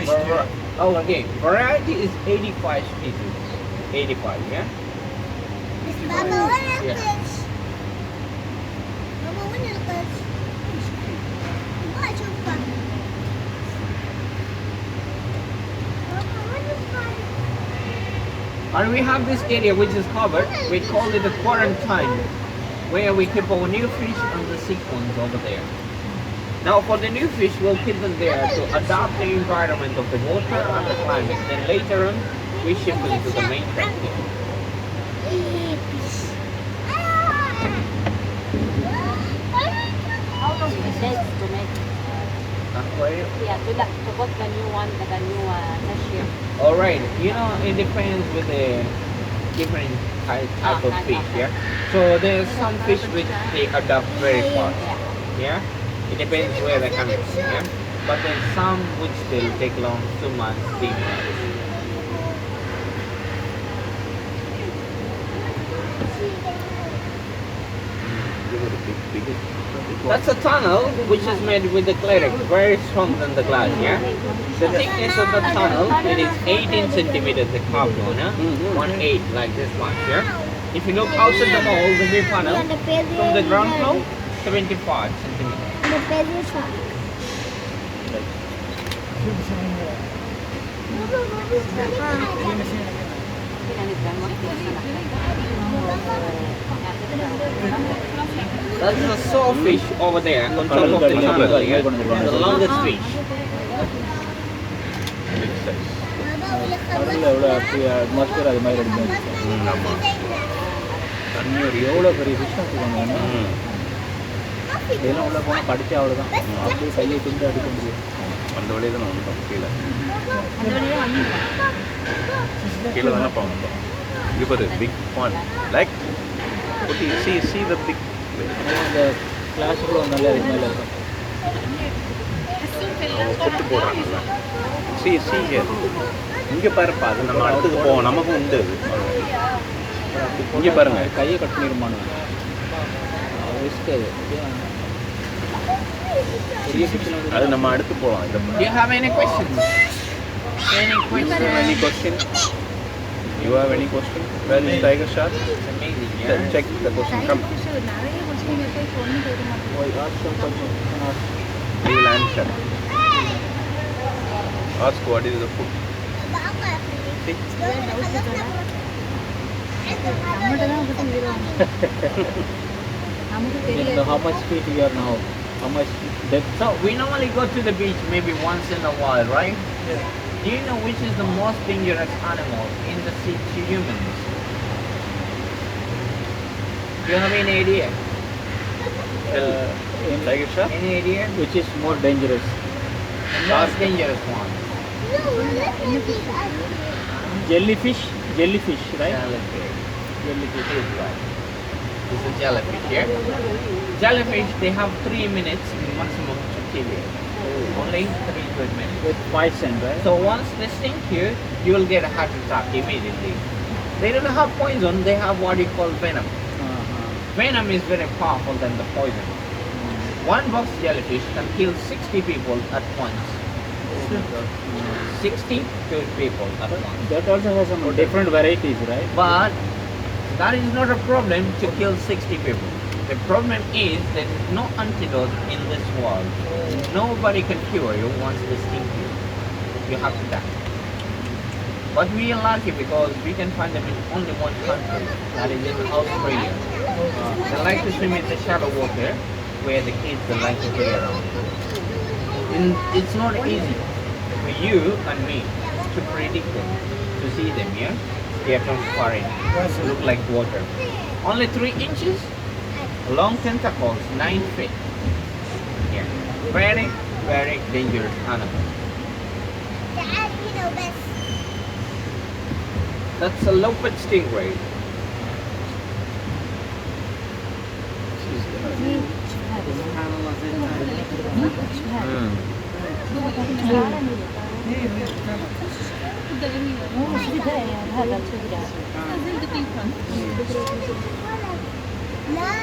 Oh, okay. Variety is 85 species. 85, yeah? Baba, what is Yeah. this? Baba, what is this? What is this? Baba, what is this? And we have this area which is covered. We call it the quarantine, where we keep our new fish and the sick ones over there. Now for the new fish, we'll keep them there to adapt the environment of the water and the climate. Then later on, we ship them to the main tank here. How long it takes to make? Aquarium. Yeah, to put the new one, the new cashier. All right. You know, it depends with the different type of fish. Yeah. So there's some fish which they adapt very fast. Yeah. It depends where they come from. Yeah. But there's some which still take long, 2 months, 3 months. That's a tunnel which is made with the cleric, very strong than the glass, yeah? The thickness of the tunnel, it is 18 centimeters, the carved one, yeah? 1/8, like this one, yeah? If you look outside the mall, the view panel, from the ground floor, 75 centimeters. The baby shark. That's a sawfish over there on top of the tunnel, yeah? The longest fish. Baba, எவ்வளோ atmosphere அது மாதிரி அடிக்கும் தண்ணி ஒரு எவ்வளோ பெரிய fish வச்சுக்கோங்க இதெல்லாம் உள்ள போனால் படித்தா அவ்வளோதான் அப்படியே கையை துண்டு அடிக்க முடியும் அந்த வழியை தான் வந்துட்டோம் கீழே கீழே தானே வந்தோம் இங்கே பாரு big pan like see the big அந்த கிளாஸுக்குள்ள நல்லா இருக்கு மேலே இருக்கும் கொட்டு போடுறாங்கல்ல சி இங்கே பாருப்பா அது நம்ம அடுத்தது போவோம் நமக்கும் உண்டு அது இங்கே பாருங்க கையை கட் பண்ணிருமானு ரிஸ்க் அது பெரிய ஃபிஷ்லாம் அது நம்ம அடுத்து போகலாம் இதை Do you have any questions? Any questions? any question you have any question where is tiger shark It's amazing, yeah? check the question come we will answer ask what is the food how much feet you are now how much depth So we normally go to the beach maybe once in a while, right? Yes. Do you know which is the most dangerous animal in the sea to humans? Do you have any idea? in tiger shark Any idea? which is more dangerous The most dangerous one. jellyfish right Jellyfish. jellyfish Is right. It's a jellyfish, yeah? Jellyfish, they have 3 minutes maximum to kill you. Only 3 good minutes. with poison right So once they sting you, you will get a heart attack immediately. They don't have poison, they have what you call venom. Venom is very powerful than the poison. One box jellyfish can kill 60 people at once. 60 to people at once. that also has some different varieties right But that is not a problem to kill 60 people. The problem is there is no antidote in this world. Nobody can cure you once they sting you. You have to die. But we are lucky because we can find them in only one country, that is in Australia. They like to swim in the shallow water where the kids they like to play around. And it's not easy for you and me to predict them, to see them, yeah? They are transparent, look like water. Only 3 inches, long tentacles, 9 feet. Yeah, very, very dangerous animal. Dad, you know best. That's a leopard stingray. لا